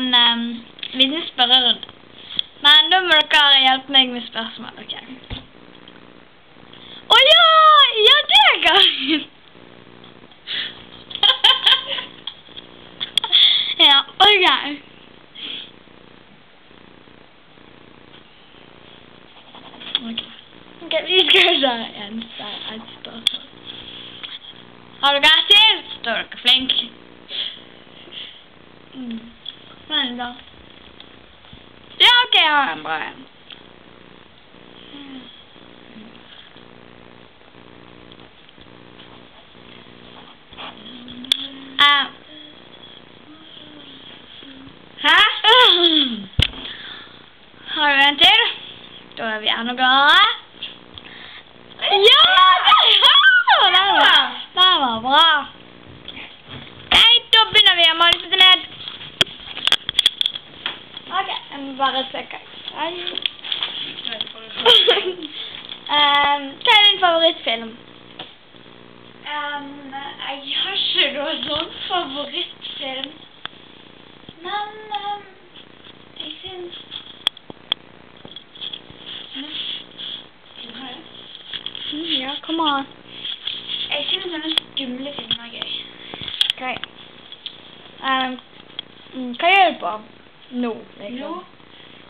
en liten spørrerunde. Men da må dere hjelpe meg med spørsmål, ok? Åja! Ja, det er gøy! Ja, ok. Ok, vi skal gjøre et spørsmål. Har dere til? Så er dere flink. Men da. Ja, ok, jeg har en bra en. Hæ? Har du en til? Da er vi enda gladere. Ja! Det var bra. Ok, da begynner vi å male seg ned. Ok, jeg må bare se hva hva er din favorittfilm? Jeg har ikke noen sånn favorittfilm. Men jeg synes ja, kom an. Jeg synes sånne skumle filmer er gøy. Ok. Hva gjør du på nå? Nå?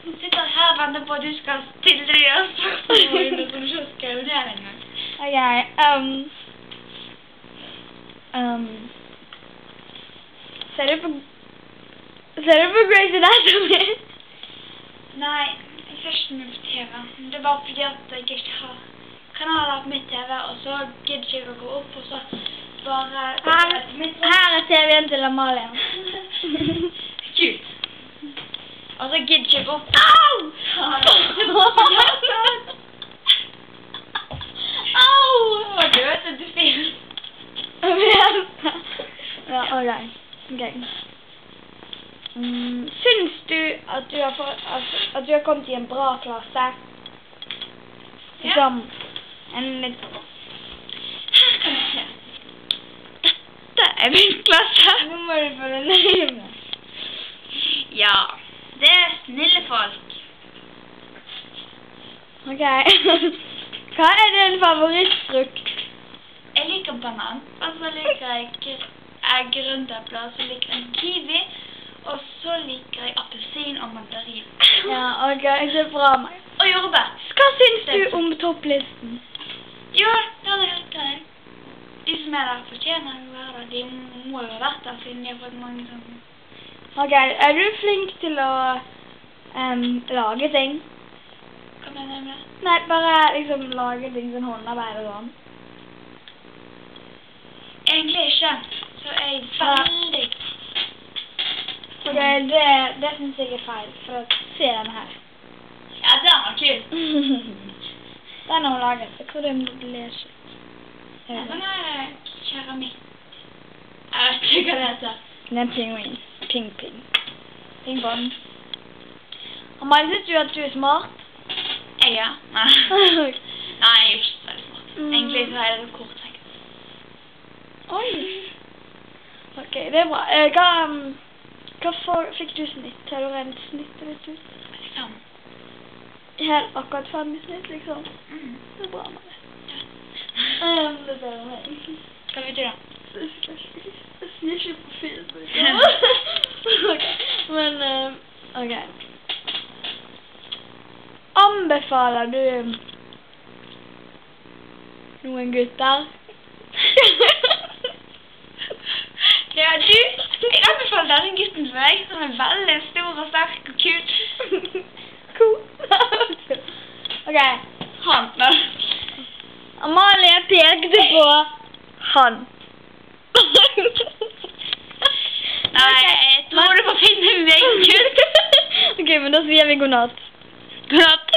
Du sitter her og venter på at du skal stille deg og spørsmål, men som du ikke har skrevet ned en gang. Ok. Ser du på Grey's Anatomy? Nei, jeg ser ikke mye på TV. Det er bare fordi at jeg ikke har kanaler på mitt TV, og så gidder ikke jeg å gå opp, og så bare... Her er TV-en til Amalie. Kult. Og så gidder ikke jeg gå opp. Au! Au! Det var død til film. Ja, ok. Syns du at du har kommet i en bra klasse? Ja. Som en litt... Her kan du se. Dette er min klasse. Nå må du få det nøye. Ja, det er snille folk. Ok. Hva er din favorittfrukt? Jeg liker banan, og så liker jeg grønneple, og så liker jeg kiwi, og så liker jeg appelsin og mandarin. Ja, ok, det er bra meg. Og jordbær. Hva syns du om topplisten? Jo, det er helt greit. De som er der fortjener å være der. De må jo ha vært der, siden de har fått mange sånne. Ok, er du flink til å lage ting? Hva mener du med det? Nei, bare liksom lage ting som håndarbeid og sånn. Egentlig ikke, så er jeg veldig... Ok, det synes jeg er feil, for å se denne her. Ja, den var kul. Den har hun laget, jeg tror det er modellerskitt. Ja, den er keramikk. Jeg vet ikke hva det heter. Det er en pingvin. Ping-pong. Amalie, synes du at du er smart? Ja. Nei. Nei, jeg er ikke så veldig smart. Egentlig så er det korttenkt. Oi. Ok, det er bra. Hva fikk du snitt? Har du rent snitt litt ut? Liksom. Helt akkurat 5 i snitt, liksom. Det er bra med det. Det er bra med det. Hva vet du da? Jeg sier ikke på film. Ok, men, ok. Anbefaler du noen gutter? Ja, jeg anbefaler denne gutten for deg, som er veldig stor og sterk og kul. Cool. Ok, han. Amalie pekte på han. Nei, jeg tror du får finne meg, gutt. Ok, men da sier vi god natt. God natt.